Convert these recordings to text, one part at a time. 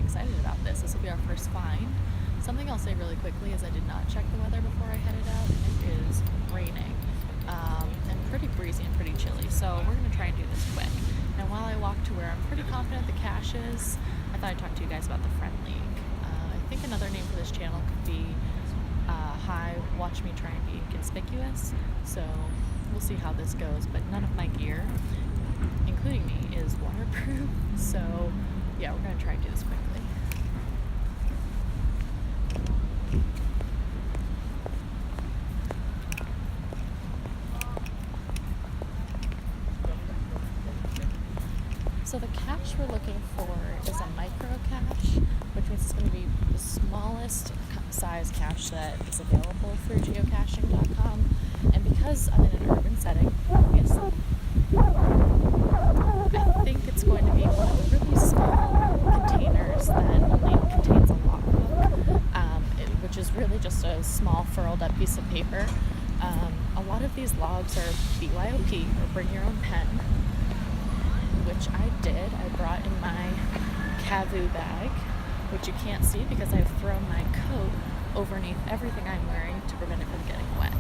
excited about this. This will be our first find. Something I'll say really quickly is I did not check the weather before I headed out, and it is raining and pretty breezy and pretty chilly. So we're going to try and do this quick. And while I walk to where I'm pretty confident the cache is, I thought I'd talk to you guys about the Friend League. I think another name for this channel could be Hi, Watch Me Try and Be Inconspicuous. So we'll see how this goes, but none of my gear, including me, is waterproof. So yeah, we're going to try and do this quickly. So the cache we're looking for is a micro cache, which means it's going to be the smallest size cache that is available through geocaching.com. And because I'm in an urban setting, obviously, I think it's going to be one of the really small containers that only contains a logbook, which is really just a small furled up piece of paper. A lot of these logs are BYOP, or bring your own pen, which I did. I brought in my Kavu bag, which you can't see because I've thrown my coat underneath everything I'm wearing to prevent it from getting wet.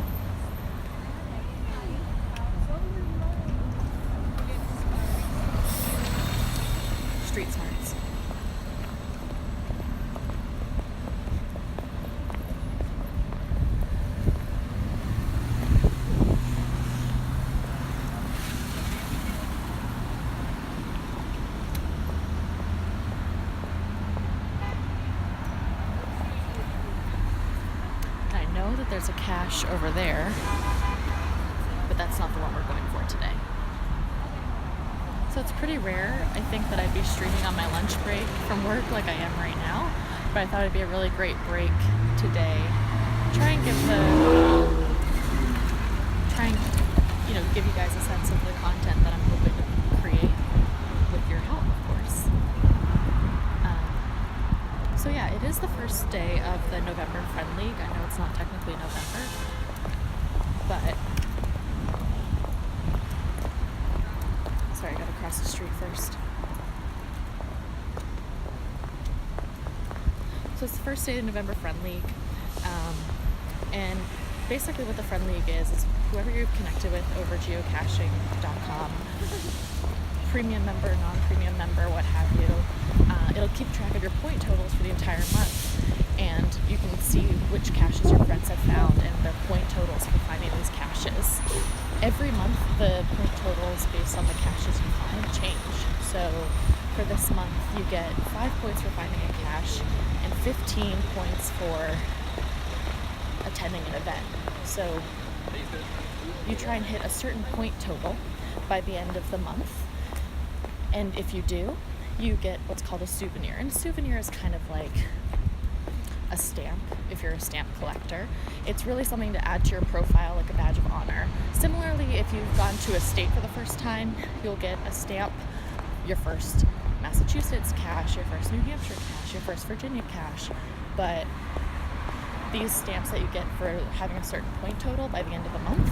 Street smarts. That there's a cache over there, but that's not the one we're going for today. So it's pretty rare, I think, that I'd be streaming on my lunch break from work like I am right now, but I thought it'd be a really great break today. Try and give you guys a sense of the content that I'm hoping to create with your help, of course. So yeah, it is the first day of the November Friend League. I know it's not technically November, but sorry, I gotta cross the street first. So it's the first day of the November Friend League, and basically what the Friend League is whoever you're connected with over geocaching.com, premium member, non-premium member, what have you. It'll keep track of your point totals for the entire month, and you can see which caches your friends have found and their point totals for finding these caches. Every month, the point totals based on the caches you find change. So for this month, you get 5 points for finding a cache and 15 points for attending an event. So you try and hit a certain point total by the end of the month, and if you do, you get what's called a souvenir. And a souvenir is kind of like a stamp if you're a stamp collector. It's really something to add to your profile, like a badge of honor. Similarly, if you've gone to a state for the first time, you'll get a stamp, your first Massachusetts cache, your first New Hampshire cache, your first Virginia cache. But these stamps that you get for having a certain point total by the end of the month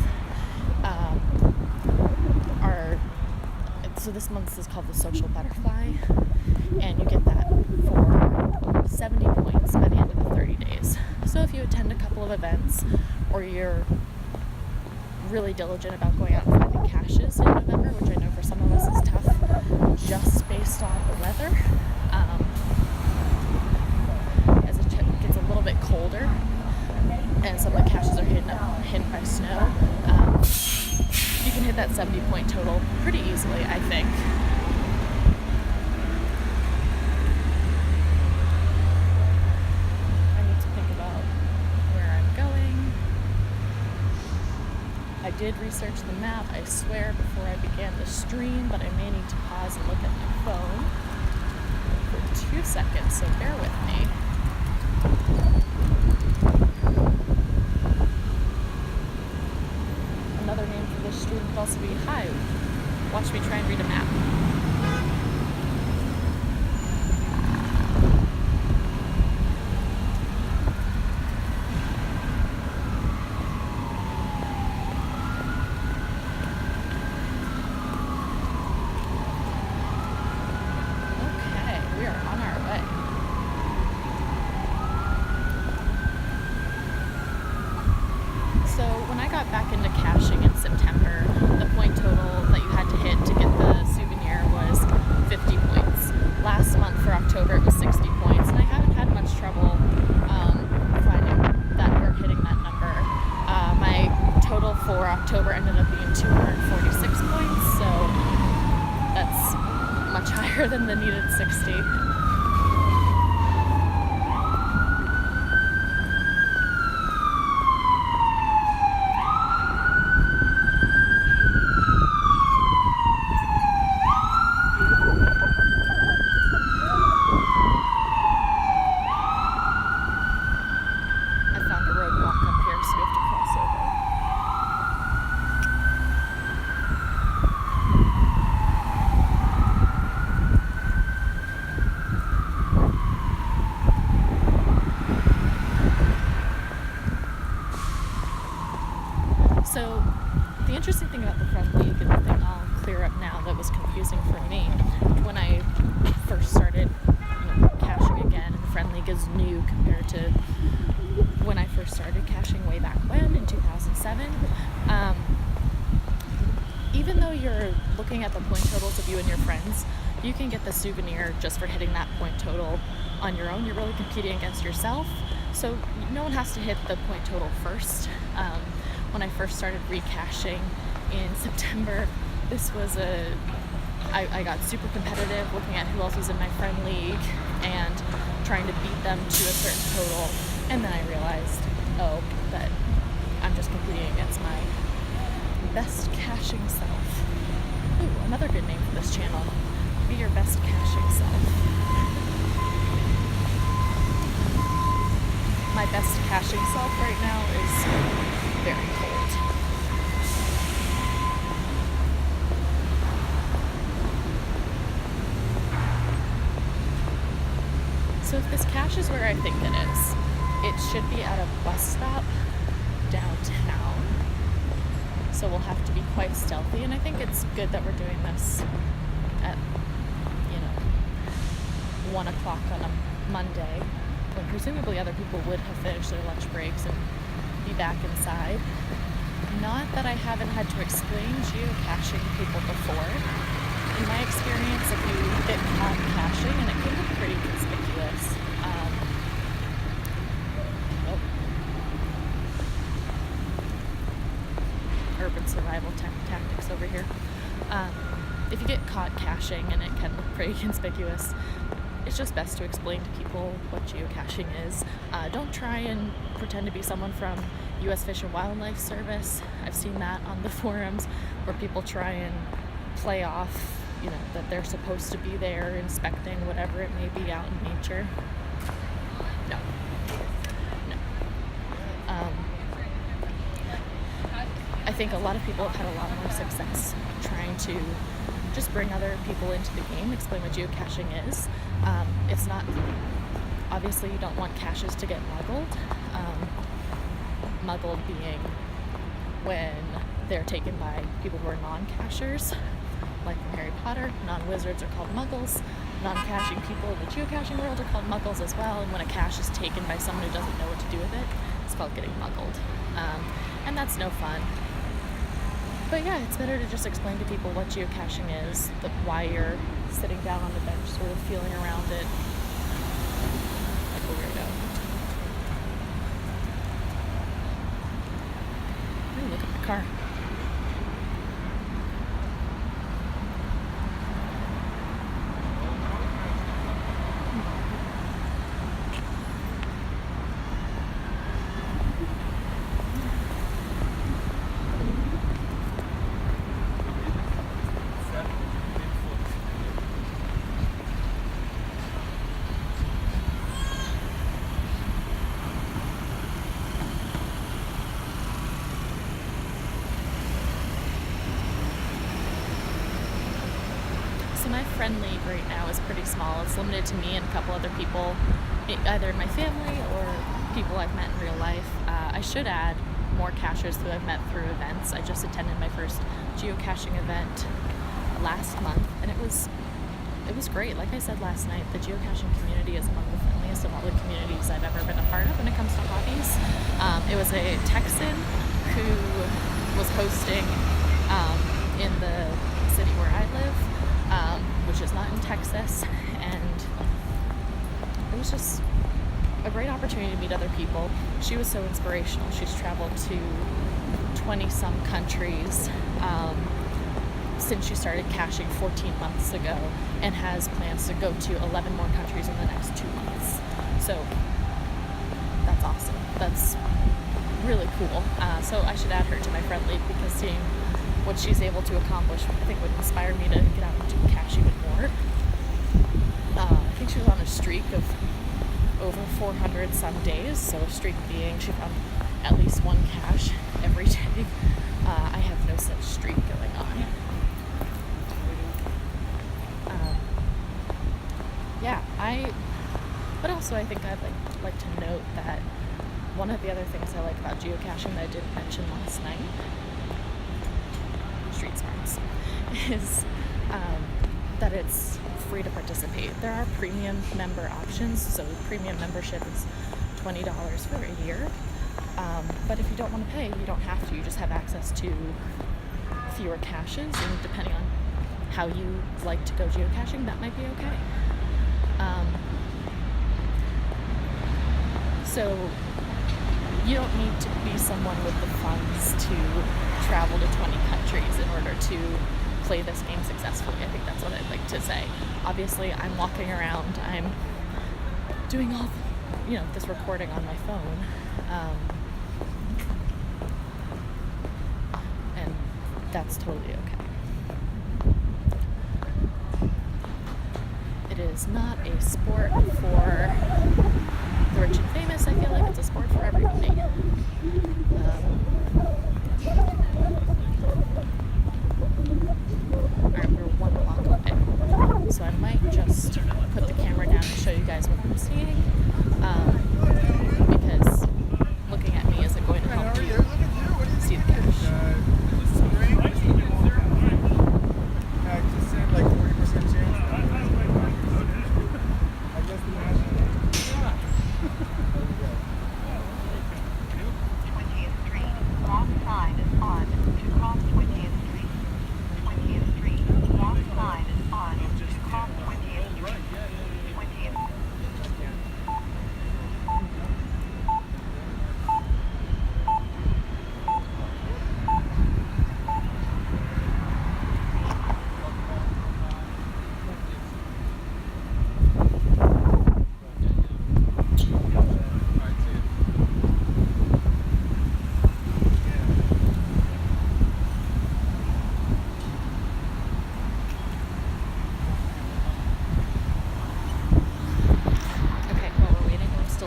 so this month's is called the Social Butterfly, and you get that for 70 points by the end of the 30 days. So if you attend a couple of events, or you're really diligent about going out and finding caches in November, which I know for some of us is tough, just based on the weather, as it gets a little bit colder, and some of the caches are hidden by snow, you can hit that 70 point total pretty easily, I think. I need to think about where I'm going. I did research the map, I swear, before I began the stream, but I may need to pause and look at my phone for 2 seconds, so bear with me. Another name for this stream could also be Hi, Watch Me Try and Read a Map. Okay, we are on our way. higher than the needed 60. I found a roadblock up here, so we have to cross over. So the interesting thing about the Friend League, and the thing I'll clear up now that was confusing for me, when I first started caching again, and the Friend League is new compared to when I first started caching way back when, in 2007. Even though you're looking at the point totals of you and your friends, you can get the souvenir just for hitting that point total on your own. You're really competing against yourself, so no one has to hit the point total first. When I first started recaching in September, I got super competitive looking at who else was in my Friend League and trying to beat them to a certain total, and then I realized, that I'm just competing against my best caching self. Ooh, another good name for this channel. Be your best caching self. My best caching self right now is very cold. So if this cache is where I think it is, it should be at a bus stop downtown. So we'll have to be quite stealthy, and I think it's good that we're doing this at 1 o'clock on a Monday, when presumably other people would have finished their lunch breaks and be back inside. Not that I haven't had to explain geocaching to people before. In my experience, if you get caught caching, and it can be pretty conspicuous, urban survival tactics over here. If you get caught caching and it can look pretty conspicuous, it's just best to explain to people what geocaching is. Don't try and pretend to be someone from U.S. Fish and Wildlife Service. I've seen that on the forums where people try and play off, that they're supposed to be there inspecting whatever it may be out in nature. No. I think a lot of people have had a lot more success trying to just bring other people into the game, explain what geocaching is. It's not, obviously you don't want caches to get muggled. Muggled being when they're taken by people who are non-cachers, like from Harry Potter. Non-wizards are called muggles. Non-caching people in the geocaching world are called muggles as well, and when a cache is taken by someone who doesn't know what to do with it, it's called getting muggled. And that's no fun. But yeah, it's better to just explain to people what geocaching is, why you're sitting down on the bench sort of feeling around it like a weirdo. Ooh, look at the car. So my Friend League right now is pretty small. It's limited to me and a couple other people, either in my family or people I've met in real life. I should add more cachers who I've met through events. I just attended my first geocaching event last month, and it was great. Like I said last night, the geocaching community is among the friendliest of all the communities I've ever been a part of when it comes to hobbies. It was a Texan who was hosting in the city where I live, which is not in Texas, and it was just a great opportunity to meet other people. She was so inspirational. She's traveled to 20 some countries, since she started caching 14 months ago, and has plans to go to 11 more countries in the next 2 months. So that's awesome. That's really cool. So I should add her to my friend league, because seeing what she's able to accomplish, I think, would inspire me to get out and do cache even more. I think she was on a streak of over 400 some days, so a streak being she found at least one cache every day. I have no such streak going on. But also I think I'd like to note that one of the other things I like about geocaching that I didn't mention last night, Street Smarts, is that it's free to participate. There are premium member options, so premium membership is $20 for a year. But if you don't want to pay, you don't have to. You just have access to fewer caches, and depending on how you like to go geocaching, that might be okay. So you don't need to be someone with the funds to travel to 20 countries in order to play this game successfully. I think that's what I'd like to say. Obviously, I'm walking around, I'm doing all, this recording on my phone. And that's totally okay. It is not a sport for the rich and famous. I feel like it's a sport for everybody. Alright, we're 1 block away. So I might just put the camera down and show you guys what I'm seeing. Because looking at me isn't going to help you see the cache.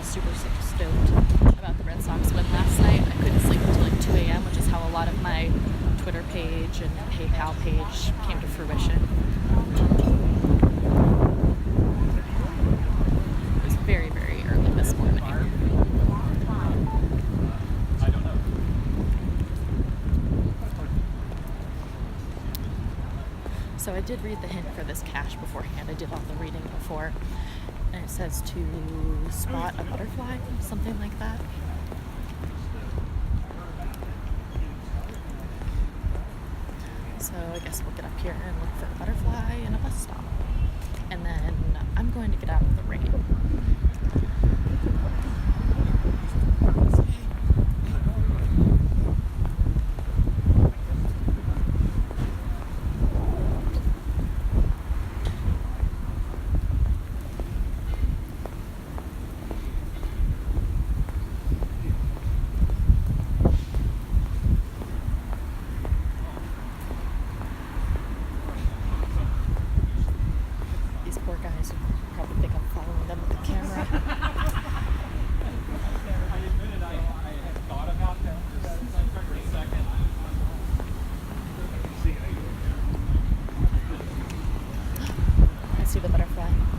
Super stoked about the Red Sox win last night. I couldn't sleep until like 2 a.m., which is how a lot of my Twitter page and PayPal page came to fruition. It was very, very early this morning. So I did read the hint for this cache beforehand. I did all the reading before. And it says to spot a butterfly, something like that. So I guess we'll get up here and look for a butterfly and a bus stop. And then I'm going to get out of the rain. Poor guys who probably think I'm following them with the camera. I see the butterfly.